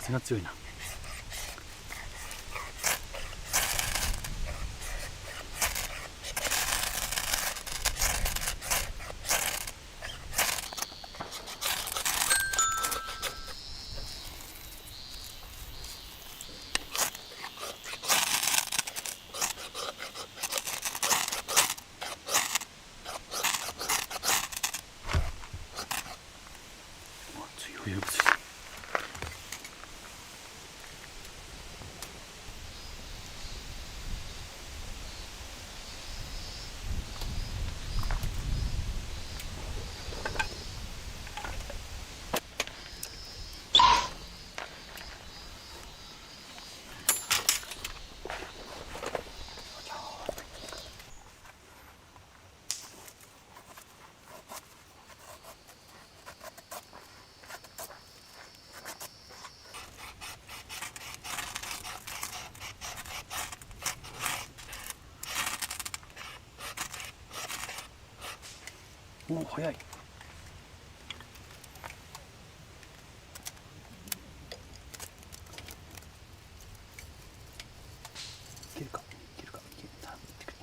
風が強いな。強いです。おお、早い。いけるか、いけるか、いけるか、いってくれ。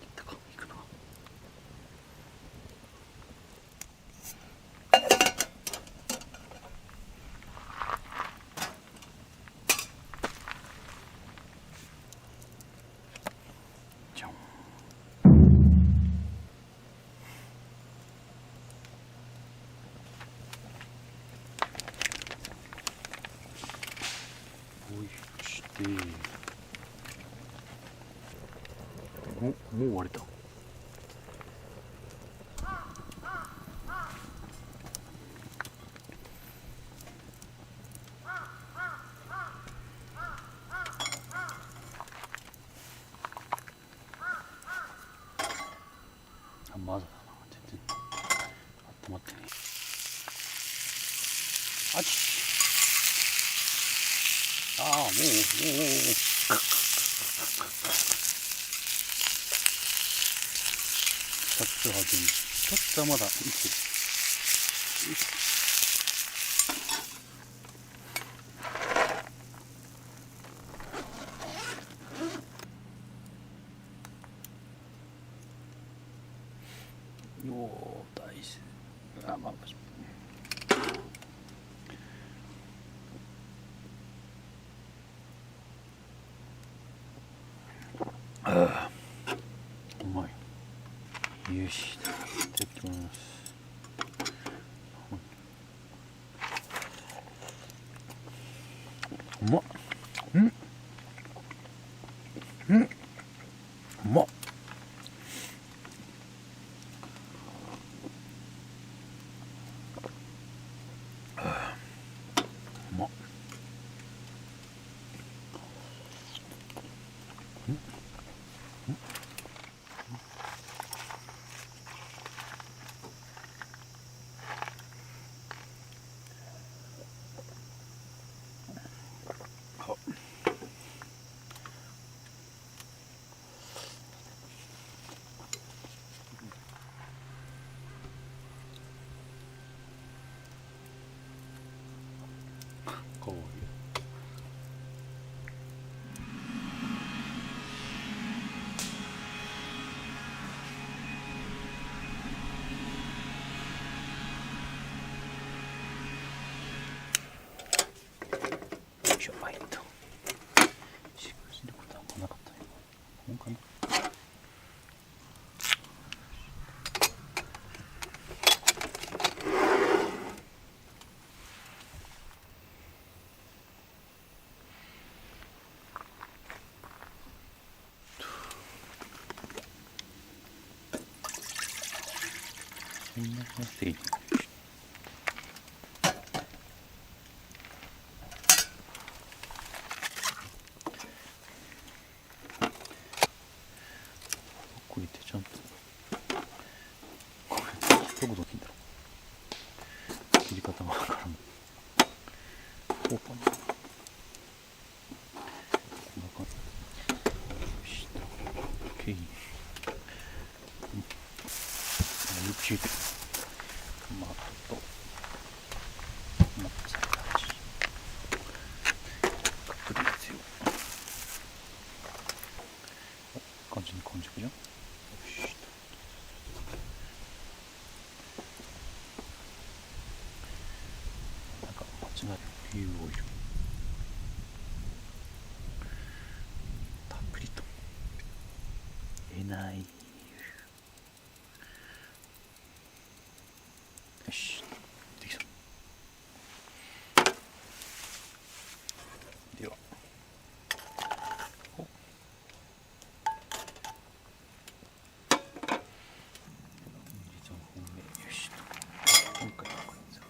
いったか、いくな。じゃん。そしてもう割れた。まだだな、全然温まってね。あちああ、もう2つは全部、2つはまだ生きてる。よー、大事。あ、まあああ、うまい。よし、いただきます。うまっ。うまっ。うまっ。かわいい。よいしょ、はいと。しっかりすることはあんまなかったね。こんかな。そんな感じでいい。これってちゃんとこれどこどきんだろう。切り方がわからん。こうかな。こんな感じ。よし。いい。よく冷えてる。トマトとモッツァレラチーズ、たっぷりですよ。完全に完熟じゃん。よし。なんか間違いフィーオイルたっぷりと。ない。よし、できた。では実は本命、よしと今回はこれです。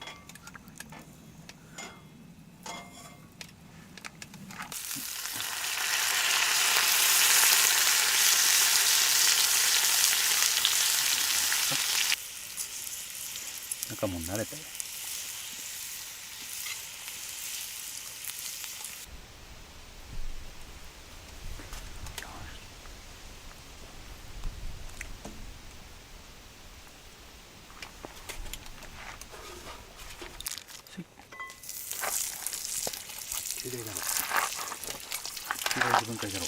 なんかもう慣れたよ。きれいだろ。きれい自分からだろう。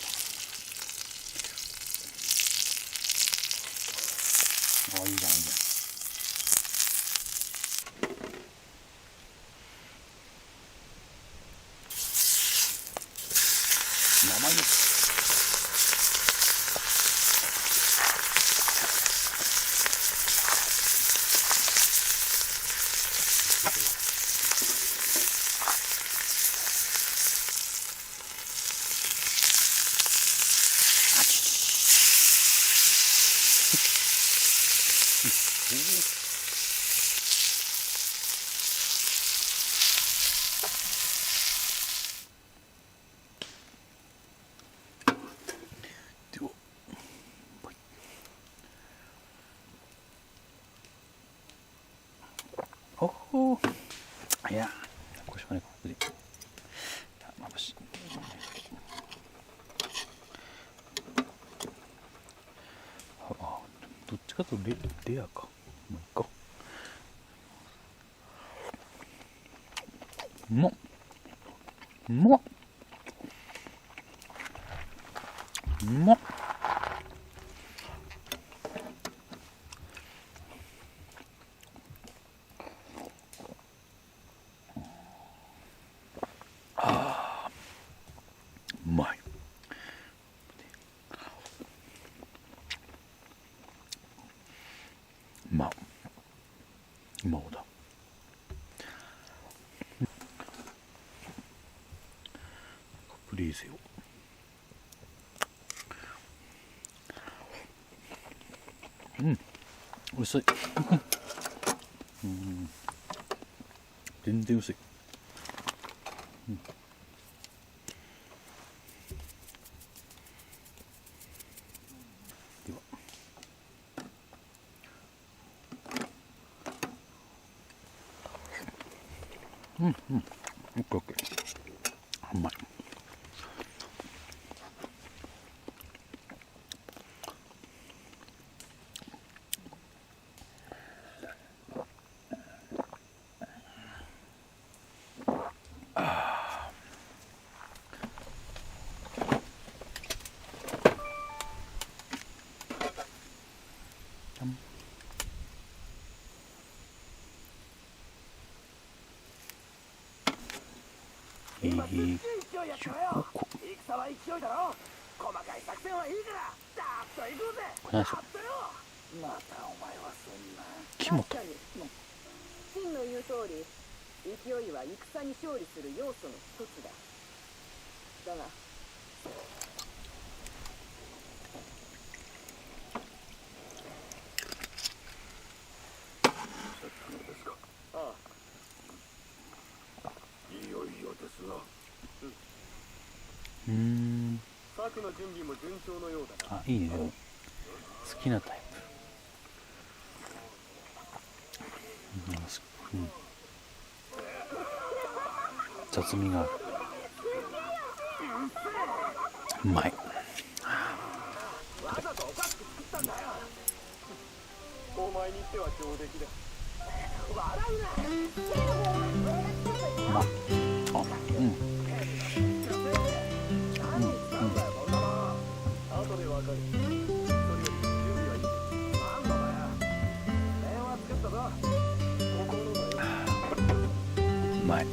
ああ、いいじゃん、いいじゃん。生湯。おお、いや、これしょうがないか。いや、まぶしい。あ、どっちかというとレアか。もういっか。うまっ。うまっ。うまっ。うまい。まあ、うまおだ。プリーズよ。うん、薄い。うん、全然薄い。うん、では。うんうん、オッケーオッケー。うまい。戦は勢いだろ。細かい作戦はいいからダーッと行こうぜ。これ何でしょう。またお前はそんな。木本。真の言う通り、勢いは戦に勝利する要素の一つだ。だがああ、いよいよですな。策の準備も順調のようだな。あ、いいね。好きなタイプ。うん、雑味がある。うまい。わざとなんだよ。お前にしては上出来だ。笑うな。あ、うん。何したんだよ、そんなもん。後でわかる。それより準備はいい。なんだよ。電話作ったぞ。心だよ。うまい。